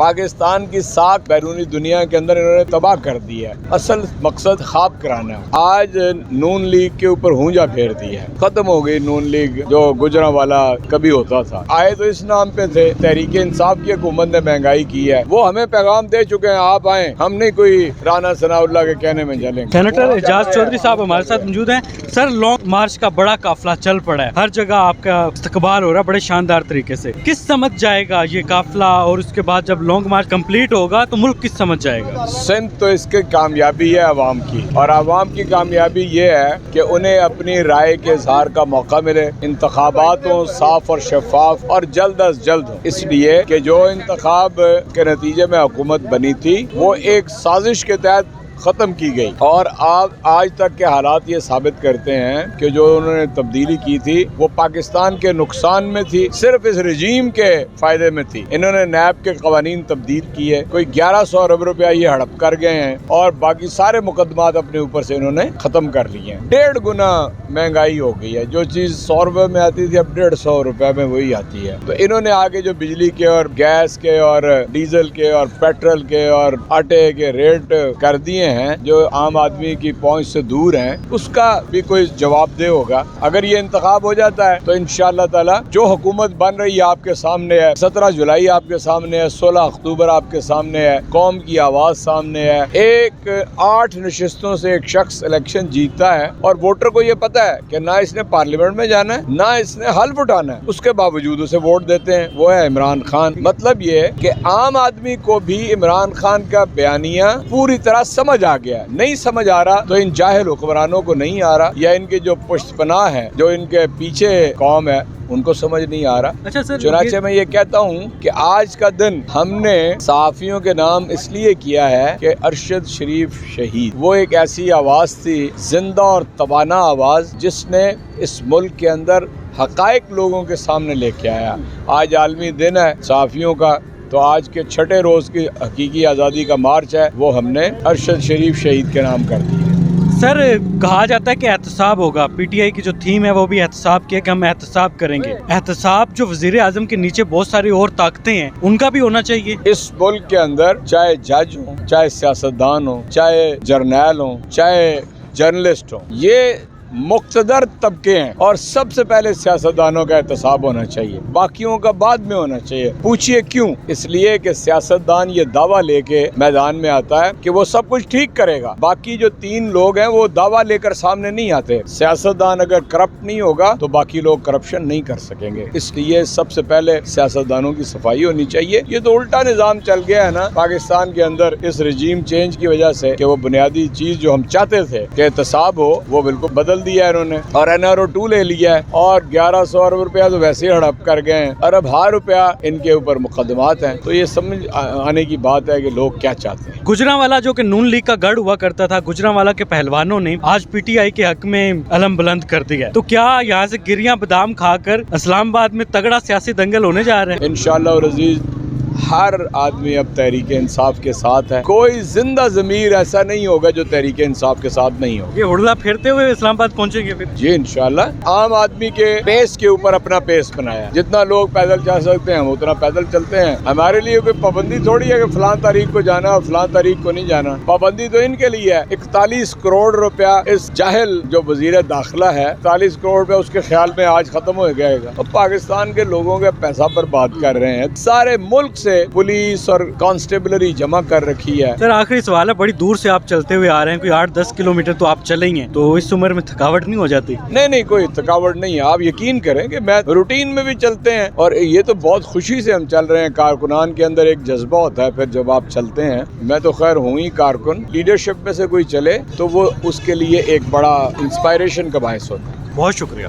پاکستان کی ساکھ بیرونی دنیا کے اندر انہوں نے تباہ کر دی ہے. اصل مقصد خواب کرانا ہے. آج نون لیگ کے اوپر ہونجا پھیر دی ہے. ختم ہو گئی نون لیگ جو گجرانوالا کبھی ہوتا تھا. آئے تو اس نام پہ تھے. تحریک انصاف کی حکومت نے مہنگائی کی ہے. وہ ہمیں پیغام دے چکے ہیں آپ آئیں, ہم نہیں کوئی رانا ثناء اللہ کے کہنے میں چلیں. سینیٹر اعجاز چودھری صاحب ہمارے ساتھ موجود ہیں. سر, لانگ مارچ کا بڑا قافلہ چل پڑا ہے, ہر جگہ آپ کا استقبال ہو رہا ہے بڑے شاندار طریقے سے. کس سمجھ جائے گا یہ قافلہ, اور اس کے بعد جب لانگ مارچ کمپلیٹ ہوگا تو ملک کس سمجھ جائے گا؟ سندھ تو اس کی کامیابی ہے عوام کی, اور عوام کی کامیابی یہ ہے کہ انہیں اپنی رائے کے اظہار کا موقع ملے. انتخابات ہوں صاف اور شفاف اور جلد از جلد ہوں, اس لیے کہ جو انتخاب کے نتیجے میں حکومت بنی تھی وہ ایک سازش کے تحت ختم کی گئی, اور آج تک کے حالات یہ ثابت کرتے ہیں کہ جو انہوں نے تبدیلی کی تھی وہ پاکستان کے نقصان میں تھی, صرف اس رجیم کے فائدے میں تھی. انہوں نے نیب کے قوانین تبدیل کیے, کوئی 1100 ارب روپیہ یہ ہڑپ کر گئے ہیں, اور باقی سارے مقدمات اپنے اوپر سے انہوں نے ختم کر لیے ہیں. 1.5 گنا مہنگائی ہو گئی ہے. جو چیز 100 روپے میں آتی تھی اب 150 روپے میں وہی آتی ہے. تو انہوں نے آگے جو بجلی کے اور گیس کے اور ڈیزل کے اور پیٹرول کے اور آٹے کے ریٹ کر دیے ہیں جو عام آدمی کی پہنچ سے دور ہیں, اس کا بھی کوئی جواب دہ ہوگا. اگر یہ انتخاب ہو جاتا ہے تو انشاءاللہ تعالی جو حکومت بن رہی ہے آپ کے سامنے ہے, 17 جولائی آپ کے سامنے ہے, 16 اکتوبر آپ کے سامنے ہے, قوم کی آواز سامنے ہے. 8 نشستوں سے ایک شخص الیکشن جیتتا ہے اور ووٹر کو یہ پتا ہے کہ نہ اس نے پارلیمنٹ میں جانا ہے نہ اس نے حلف اٹھانا ہے, اس کے باوجود اسے ووٹ دیتے ہیں. وہ ہے عمران خان. مطلب یہ کہ عام آدمی کو بھی عمران خان کا بیانیہ پوری طرح سمجھ آ گیا. نہیں سمجھ آ رہا تو ان جاہل حکمرانوں کو نہیں آ رہا, یا ان کے جو پشت پناہ ہے, جو ان کے پیچھے قوم ہے, ان کو سمجھ نہیں آ رہا. اچھا سر, چنانچہ میں یہ کہتا ہوں کہ آج کا دن ہم نے صحافیوں کے نام اس لیے کیا ہے کہ ارشد شریف شہید وہ ایک ایسی آواز تھی, زندہ اور توانا آواز, جس نے اس ملک کے اندر حقائق لوگوں کے سامنے لے کے آیا. آج عالمی دن ہے صحافیوں کا, تو آج کے 6 روز کی حقیقی آزادی کا مارچ ہے, وہ ہم نے ارشد شریف شہید کے نام کر دی. سر, کہا جاتا ہے کہ احتساب ہوگا. پی ٹی آئی کی جو تھیم ہے وہ بھی احتساب کی ہے کہ ہم احتساب کریں گے. احتساب جو وزیر اعظم کے نیچے بہت ساری اور طاقتیں ہیں, ان کا بھی ہونا چاہیے. اس ملک کے اندر چاہے جج ہوں, چاہے سیاستدان ہوں, چاہے جرنیل ہوں, چاہے جرنلسٹ ہوں, یہ مقتدر طبقے ہیں, اور سب سے پہلے سیاستدانوں کا احتساب ہونا چاہیے, باقیوں کا بعد میں ہونا چاہیے. پوچھئے کیوں؟ اس لیے کہ سیاستدان یہ دعویٰ لے کے میدان میں آتا ہے کہ وہ سب کچھ ٹھیک کرے گا. باقی جو 3 لوگ ہیں وہ دعویٰ لے کر سامنے نہیں آتے. سیاستدان اگر کرپٹ نہیں ہوگا تو باقی لوگ کرپشن نہیں کر سکیں گے. اس لیے سب سے پہلے سیاستدانوں کی صفائی ہونی چاہیے. یہ تو الٹا نظام چل گیا ہے نا پاکستان کے اندر, اس رجیم چینج کی وجہ سے, کہ وہ بنیادی چیز جو ہم چاہتے تھے کہ احتساب ہو, وہ بالکل بدل دیا انہوں نے, اور NRO2 لے لیا ہے, اور 1100 ارب روپیہ تو ویسے ہی ہڑپ کر گئے ہیں, ارب ہار روپیہ ان کے اوپر مقدمات ہیں. تو یہ سمجھ آنے کی بات ہے کہ لوگ کیا چاہتے ہیں. گجرانوالا جو کہ نون لیگ کا گڑھ ہوا کرتا تھا, گجرانوالا کے پہلوانوں نے آج پی ٹی آئی کے حق میں علم بلند کر دیا ہے. تو کیا یہاں سے گریاں بادام کھا کر اسلام آباد میں تگڑا سیاسی دنگل ہونے جا رہے ہیں؟ انشاءاللہ العزیز ہر آدمی اب تحریک انصاف کے ساتھ ہے. کوئی زندہ ضمیر ایسا نہیں ہوگا جو تحریک انصاف کے ساتھ نہیں ہوگا. یہ ہڑلا پھیرتے ہوئے اسلام آباد پہنچیں گے پھر؟ جی انشاءاللہ. عام آدمی کے پیس کے اوپر اپنا پیس بنایا. جتنا لوگ پیدل چل سکتے ہیں ہم اتنا پیدل چلتے ہیں. ہمارے لیے کوئی پابندی تھوڑی ہے کہ فلاں تاریخ کو جانا اور فلاں تاریخ کو نہیں جانا. پابندی تو ان کے لیے ہے. 41 کروڑ روپیہ اس جاہل جو وزیر داخلہ ہے, 41 کروڑ روپیہ اس کے خیال میں آج ختم ہو گئے گا. اور پاکستان کے لوگوں کا پیسہ پر بات کر رہے ہیں. سارے ملک سے پولیس اور کانسٹیبلری جمع کر رکھی ہے. سر, آخری سوال ہے, بڑی دور سے آپ چلتے ہوئے آ رہے ہیں, کوئی 8-10 کلومیٹر تو آپ چلے ہی ہیں, تو اس عمر میں تھکاوٹ نہیں ہو جاتی؟ نہیں, کوئی تھکاوٹ نہیں ہے. آپ یقین کریں کہ میں روٹین میں بھی چلتے ہیں, اور یہ تو بہت خوشی سے ہم چل رہے ہیں. کارکنان کے اندر ایک جذبہ ہوتا ہے پھر جب آپ چلتے ہیں. میں تو خیر ہوں ہی کارکن, لیڈرشپ میں سے کوئی چلے تو وہ اس کے لیے ایک بڑا انسپائریشن کا باعث ہوتا ہے. بہت شکریہ.